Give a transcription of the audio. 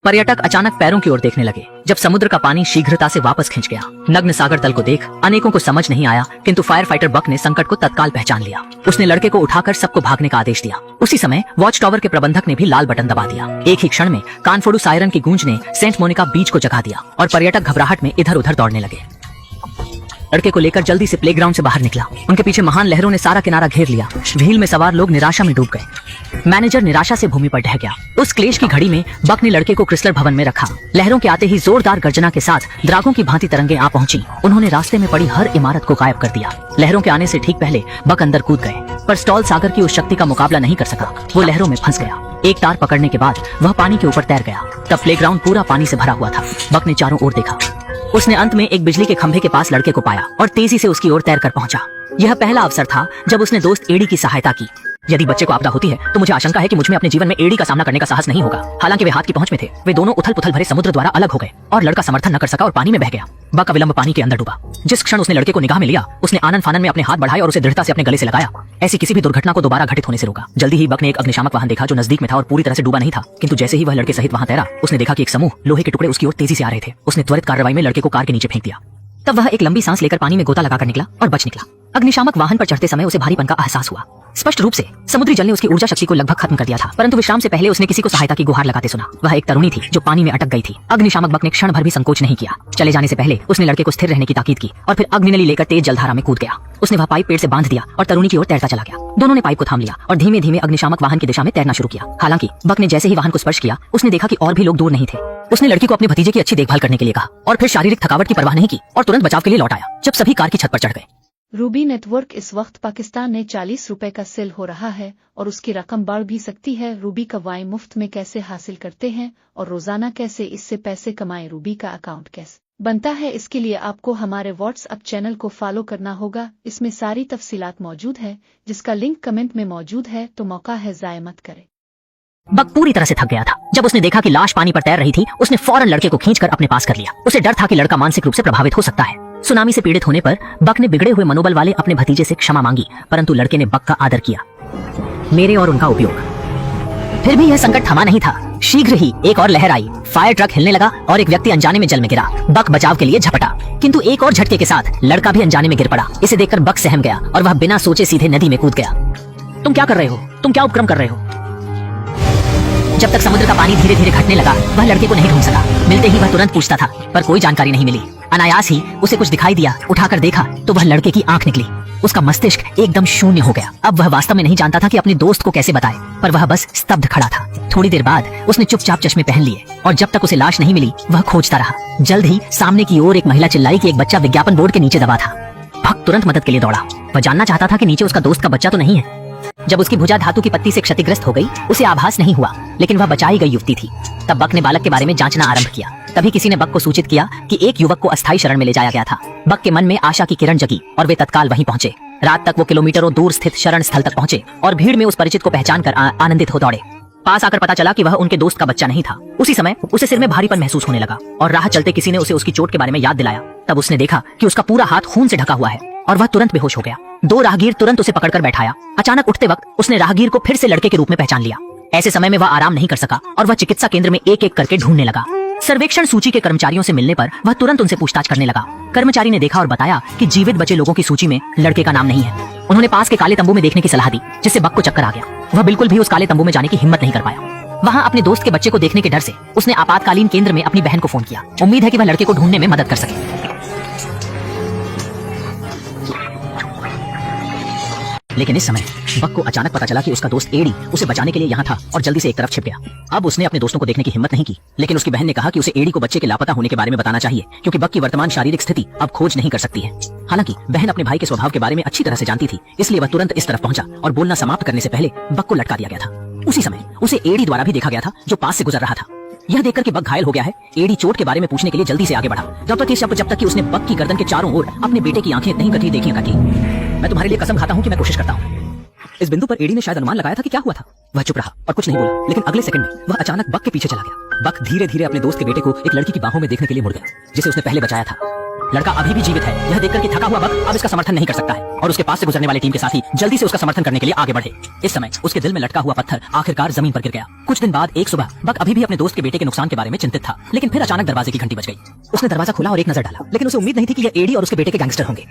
पर्यटक अचानक पैरों की ओर देखने लगे जब समुद्र का पानी शीघ्रता से वापस खिंच गया। नग्न सागर तल को देख अनेकों को समझ नहीं आया, किंतु फायर फाइटर बक ने संकट को तत्काल पहचान लिया। उसने लड़के को उठाकर सबको भागने का आदेश दिया। उसी समय वॉच टावर के प्रबंधक ने भी लाल बटन दबा दिया। एक ही क्षण में कानफोड़ू सायरन की गूंज ने सेंट मोनिका बीच को जगा दिया और पर्यटक घबराहट में इधर उधर दौड़ने लगे। लड़के को लेकर जल्दी से प्लेग्राउंड से बाहर निकला। उनके पीछे महान लहरों ने सारा किनारा घेर लिया। व्हील में सवार लोग निराशा में डूब गए। मैनेजर निराशा से भूमि पर ढह गया। उस क्लेश की घड़ी में बक ने लड़के को क्रिस्टल भवन में रखा। लहरों के आते ही जोरदार गर्जना के साथ द्रागों की भांति तरंगें आ पहुंची। उन्होंने रास्ते में पड़ी हर इमारत को गायब कर दिया। लहरों के आने से ठीक पहले बक अंदर कूद गए, पर स्टॉल सागर की उस शक्ति का मुकाबला नहीं कर सका। वो लहरों में फंस गया। एक तार पकड़ने के बाद वह पानी के ऊपर तैर गया। तब प्लेग्राउंड पूरा पानी से भरा हुआ था। बक ने चारों ओर देखा। उसने अंत में एक बिजली के खंभे के पास लड़के को पाया और तेजी से उसकी ओर तैरकर पहुंचा। यह पहला अवसर था जब उसने दोस्त एडी की सहायता की। यदि बच्चे को आपदा होती है तो मुझे आशंका है कि मुझ में अपने जीवन में एडी का सामना करने का साहस नहीं होगा। हालांकि वे हाथ की पहुंच में थे। वे दोनों उथल पुथल भरे समुद्र द्वारा अलग हो गए और लड़का समर्थन न कर सका और पानी में बह गया। बक अविलंब पानी के अंदर डूबा। जिस क्षण उसने लड़के को निगाह में लिया, उसने आनन फानन में अपने हाथ बढ़ाए और उसे दृढ़ता से अपने गले से लगाया। ऐसी किसी भी दुर्घटना को दोबारा घटित होने से रोका। जल्दी ही बक ने एक अग्निशामक वाहन देखा जो नजदीक में था और पूरी तरह से डूबा नहीं था, किंतु जैसे ही वह लड़के सहित वहां तैरा, उसने देखा कि एक समूह लोहे के टुकड़े उसकी ओर तेजी से आ रहे थे। उसने त्वरित कार्रवाई में लड़के को कार के नीचे फेंक दिया। तब वह एक लंबी सांस लेकर पानी में गोता लगाकर निकला और बच निकला। अग्निशामक वाहन पर चढ़ते समय उसे भारीपन का एहसास हुआ। स्पष्ट रूप से समुद्री जल ने उसकी ऊर्जा शक्ति को लगभग खत्म कर दिया था, परंतु विश्राम से पहले उसने किसी को सहायता की गुहार लगाते सुना। वह एक तरुणी थी जो पानी में अटक गई थी। अग्निशामक बक ने क्षण भर भी संकोच नहीं किया। चले जाने से पहले उसने लड़के को स्थिर रहने की ताकीद की और फिर अग्निनली लेकर तेज जलधारा में कूद गया। उसने वह पाइप पेड़ से बांध दिया और तरुणी की ओर तैरता चला गया। दोनों ने पाइप को थाम लिया और धीमे धीमे अग्निशामक वाहन की दिशा में तैरना शुरू किया। हालांकि बक ने जैसे ही वाहन को स्पर्श किया, उसने देखा कि और भी लोग दूर नहीं थे। उसने लड़की को अपने भतीजे की अच्छी देखभाल करने के लिए कहा और फिर शारीरिक थकावट की परवाह नहीं की और तुरंत बचाव के लिए लौट आया जब सभी कार की छत पर चढ़ गए। रूबी नेटवर्क इस वक्त पाकिस्तान में 40 रुपए का सेल हो रहा है और उसकी रकम बढ़ भी सकती है। रूबी का वाई मुफ्त में कैसे हासिल करते हैं और रोजाना कैसे इससे पैसे कमाएं, रूबी का अकाउंट कैसे बनता है, इसके लिए आपको हमारे व्हाट्सएप चैनल को फॉलो करना होगा। इसमें सारी तफसीलात मौजूद है, जिसका लिंक कमेंट में मौजूद है, तो मौका है ज़ाया मत करें। बक पूरी तरह से थक गया था। जब उसने देखा कि लाश पानी पर तैर रही थी, उसने फौरन लड़के को खींचकर अपने पास कर लिया। उसे डर था कि लड़का मानसिक रूप से प्रभावित हो सकता है। सुनामी से पीड़ित होने पर बक ने बिगड़े हुए मनोबल वाले अपने भतीजे से क्षमा मांगी, परंतु लड़के ने बक का आदर किया। मेरे और उनका उपयोग। फिर भी यह संकट थमा नहीं था। शीघ्र ही एक और लहर आई। फायर ट्रक हिलने लगा और एक व्यक्ति अनजाने में जल में गिरा। बक बचाव के लिए झपटा, किंतु एक और झटके के साथ लड़का भी अनजाने में गिर पड़ा। इसे देखकर बक सहम गया और वह बिना सोचे सीधे नदी में कूद गया। तुम क्या कर रहे हो? तुम क्या उपक्रम कर रहे हो? जब तक समुद्र का पानी धीरे धीरे घटने लगा, वह लड़के को नहीं ढूंढ सका। मिलते ही वह तुरंत पूछता था, पर कोई जानकारी नहीं मिली। अनायास ही उसे कुछ दिखाई दिया। उठाकर देखा तो वह लड़के की आंख निकली। उसका मस्तिष्क एकदम शून्य हो गया। अब वह वास्तव में नहीं जानता था कि अपने दोस्त को कैसे बताए, पर वह बस स्तब्ध खड़ा था। थोड़ी देर बाद उसने चुपचाप चश्मे पहन लिए और जब तक उसे लाश नहीं मिली, वह खोजता रहा। जल्द ही सामने की ओर एक महिला चिल्लाई कि एक बच्चा विज्ञापन बोर्ड के नीचे दबा था। भक्त तुरंत मदद के लिए दौड़ा। वह जानना चाहता था कि नीचे उसका दोस्त का बच्चा तो नहीं है। जब उसकी भुजा धातु की पत्ती से क्षतिग्रस्त हो गई, उसे आभास नहीं हुआ, लेकिन वह बचाई गई युवती थी। तब बक ने बालक के बारे में जांचना आरंभ किया। तभी किसी ने बक को सूचित किया कि एक युवक को अस्थायी शरण में ले जाया गया था। बक के मन में आशा की किरण जगी और वे तत्काल वहीं पहुंचे। रात तक वो किलोमीटरों दूर स्थित शरण स्थल तक पहुंचे और भीड़ में उस परिचित को पहचान कर आनंदित हो दौड़े। पास आकर पता चला कि वह उनके दोस्त का बच्चा नहीं था। उसी समय उसे सिर में भारीपन महसूस होने लगा और राह चलते किसी ने उसे उसकी चोट के बारे में याद दिलाया। तब उसने देखा कि उसका पूरा हाथ खून से ढका हुआ है और वह तुरंत बेहोश हो गया। दो राहगीर तुरंत उसे पकड़कर बैठाया। अचानक उठते वक्त उसने राहगीर को फिर से लड़के के रूप में पहचान लिया। ऐसे समय में वह आराम नहीं कर सका और वह चिकित्सा केंद्र में एक एक करके ढूंढने लगा। सर्वेक्षण सूची के कर्मचारियों से मिलने पर वह तुरंत उनसे पूछताछ करने लगा। कर्मचारी ने देखा और बताया कि जीवित बचे लोगों की सूची में लड़के का नाम नहीं है। उन्होंने पास के काले तंबू में देखने की सलाह दी, जिससे बक को चक्कर आ गया। वह बिल्कुल भी उस काले तंबू में जाने की हिम्मत नहीं कर पाया। वहां अपने दोस्त के बच्चे को देखने के डर से उसने आपातकालीन केंद्र में अपनी बहन को फोन किया। उम्मीद है कि वह लड़के को ढूंढने में मदद कर सके। लेकिन इस समय बक को अचानक पता चला कि उसका दोस्त एडी उसे बचाने के लिए यहाँ था और जल्दी से एक तरफ छिप गया। अब उसने अपने दोस्तों को देखने की हिम्मत नहीं की, लेकिन उसकी बहन ने कहा कि उसे एडी को बच्चे के लापता होने के बारे में बताना चाहिए, क्योंकि बक की वर्तमान शारीरिक स्थिति अब खोज नहीं कर सकती है। हालांकि बहन अपने भाई के स्वभाव के बारे में अच्छी तरह से जानती थी, इसलिए वह तुरंत इस तरफ पहुंचा और बोलना समाप्त करने से पहले बक को लटका दिया गया था। उसी समय उसे एडी द्वारा भी देखा गया था, जो पास से गुजर रहा था। यह देखकर कि बक घायल हो गया है, एडी चोट के बारे में पूछने के लिए जल्दी से आगे बढ़ा। जब तक कि उसने बक की गर्दन के चारों ओर अपने बेटे की आंखें नहीं कटी देखी। मैं तुम्हारे लिए कसम खाता हूँ कि मैं कोशिश करता हूँ। इस बिंदु पर एडी ने शायद अनुमान लगाया था कि क्या हुआ था। वह चुप रहा और कुछ नहीं बोला, लेकिन अगले सेकंड में वह अचानक बक के पीछे चला गया। बक धीरे धीरे अपने दोस्त के बेटे को एक लड़की की बाहों में देखने के लिए मुड़ गया, जिसे उसने पहले बचाया था। लड़का अभी भी जीवित है। यह देखकर कि थका हुआ बक अब इसका समर्थन नहीं कर सकता है और उसके पास से गुजरने वाली टीम के साथी जल्दी से उसका समर्थन करने के लिए आगे बढ़े। इस समय उसके दिल में लटका हुआ पत्थर आखिरकार जमीन पर गिर गया। कुछ दिन बाद एक सुबह बक अभी भी अपने दोस्त के बेटे के नुकसान के बारे में चिंतित था, लेकिन फिर अचानक दरवाजे की घंटी बज गई। उसने दरवाजा खोला और एक नजर डाला, लेकिन उसे उम्मीद नहीं थी कि यह एडी और उसके बेटे के गैंगस्टर होंगे।